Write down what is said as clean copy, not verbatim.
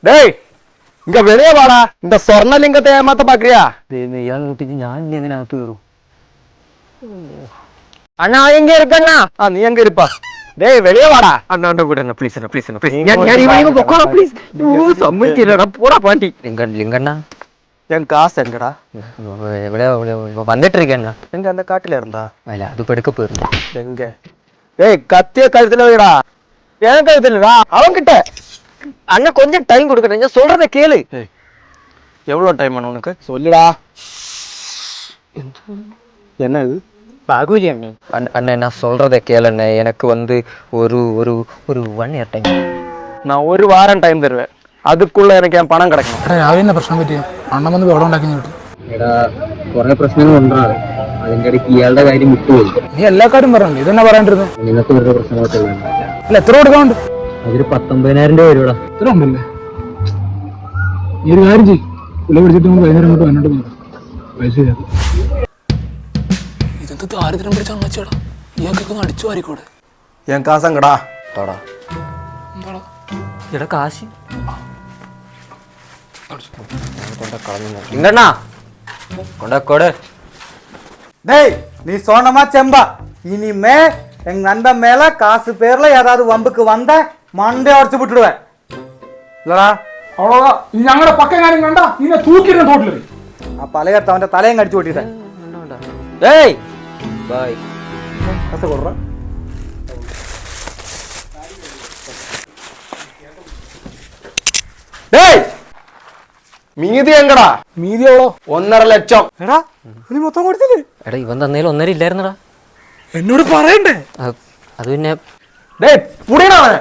டேய் இங்க வெளியே வாடா, இந்த சொர்ணலிங்கத்தை ஏமாத்த பாக்குறியா? ഇയാൾ കൂട്ടിട്ട് ഞാൻ ഇനി അതിനകത്ത് കയറും. அண்ணா எங்க இருக்கண்ணா? நீ எங்க இருப்பா? டேய் வெளியே வாடா. அண்ணா கூட என்ன ப்ளீஸ் என்ன ப்ளீஸ் என்ன ப்ளீஸ். ഞാൻ ഇവനെ പൊക്കോളാം ப்ளீஸ். സമ്മതിക്കില്ലടാ, പോടാ പാണ്ടി. ലിങ്കണ്ണ என் காசு எங்கடா? ഇവിടെ വന്നിട്ട് ഇരിക്കണ്ണ. எங்க அந்த காட்டுல இருந்தா? അല്ല അത് പെടുക്ക പോയിരുന്നു. எங்க? டேய் கத்திய கழுத்துல வைடா. ஏன் கழுத்துலடா? அவன் கிட்ட. அண்ணா கொஞ்சம் டைம் கொடுக்கறேன், நான் சொல்றத கேளு. எவ்வளவு டைம் வேணும் உனக்கு? சொல்லுடா. என்ன இது? பாகுஜி அண்ணன் நான் சொல்றத கேளண்ணே. எனக்கு வந்து ஒரு ஒரு ஒரு 1 year டைம். நான் ஒரு வாரம் டைம் தருவேன், அதுக்குள்ள எனக்கு என் പണം കിടക്കണം. രാവിലെ പ്രശ്നം പറ്റിയ അണ്ണൻ വന്ന് വെള്ളം ഉണ്ടാക്കി കിട്ടും. എടാ കുറെ പ്രശ്നങ്ങൾ ഉണ്ടാകും, അതിന്റെ ഇടയ്ക്ക് ഇയാളുടെ കാര്യം വിട്ടുപോയി. നീ എല്ലാ കാര്യം പറഞ്ഞു, ഇതെന്നാ പറയാണ്ടിരുന്നു? നിങ്ങൾക്ക് വെറുതെ പ്രശ്നങ്ങളൊക്കെ അല്ല എത്ര കൊടുക്കാറുണ്ട്? അതൊരു 19,000 രൂപ വരുവാ. ഇത്ര ഉണ്ടല്ലേ? ഈ ഒരു കാര്യം ചെയ്യും, പുള്ള പിടിച്ചിട്ട് നമുക്ക് വൈകുന്നേരം അങ്ങോട്ട് വന്നിട്ട് പോകാം. പൈസ ഇതെന്ത് ദാരിദ്ര്യം പിടിച്ച അമ്മച്ചേടാ, ഇയാൾക്കൊക്കെ അടിച്ചു വാരിക്കൂടെ? என் காசங்கடா. തൊടാ എടാ കാശ് ഇങ്ങണ്ണാ കൊണ്ടക്കോട്. டேய் நீ சொன்னமா செம்பா, இனிமே எங்க நண்பன் மேல காசு பேர்ல ஏதாவது வம்புக்கு வந்த மண்டே அடிச்சு விட்டுடுவேன் இல்லடா. അவ்வளോதான். ഇനി ഞങ്ങളുടെ പക്കം കാര്യം കണ്ട നിന്നെ തൂക്കിയിരുന്ന തോട്ടില് ആ പലകത്ത് അവന്റെ തലയും കടിച്ചു വിട്ടിട്ടേ. ഡേയ് ബൈ. കാശ് കൊടുറ. டேய் மீதி எங்கடா? മീതി എവളോ? 1.5 ലക്ഷം. എടാ നീ മൊത്തം കൊടുത്തില്ലേ? എടാ ഇവൻ തന്നേലും 1.5 ഇല്ലായിരുന്നടാ. എന്നോട് പറയണ്ടേ? അത് പിന്നെ டேய் புடிடா அவனை.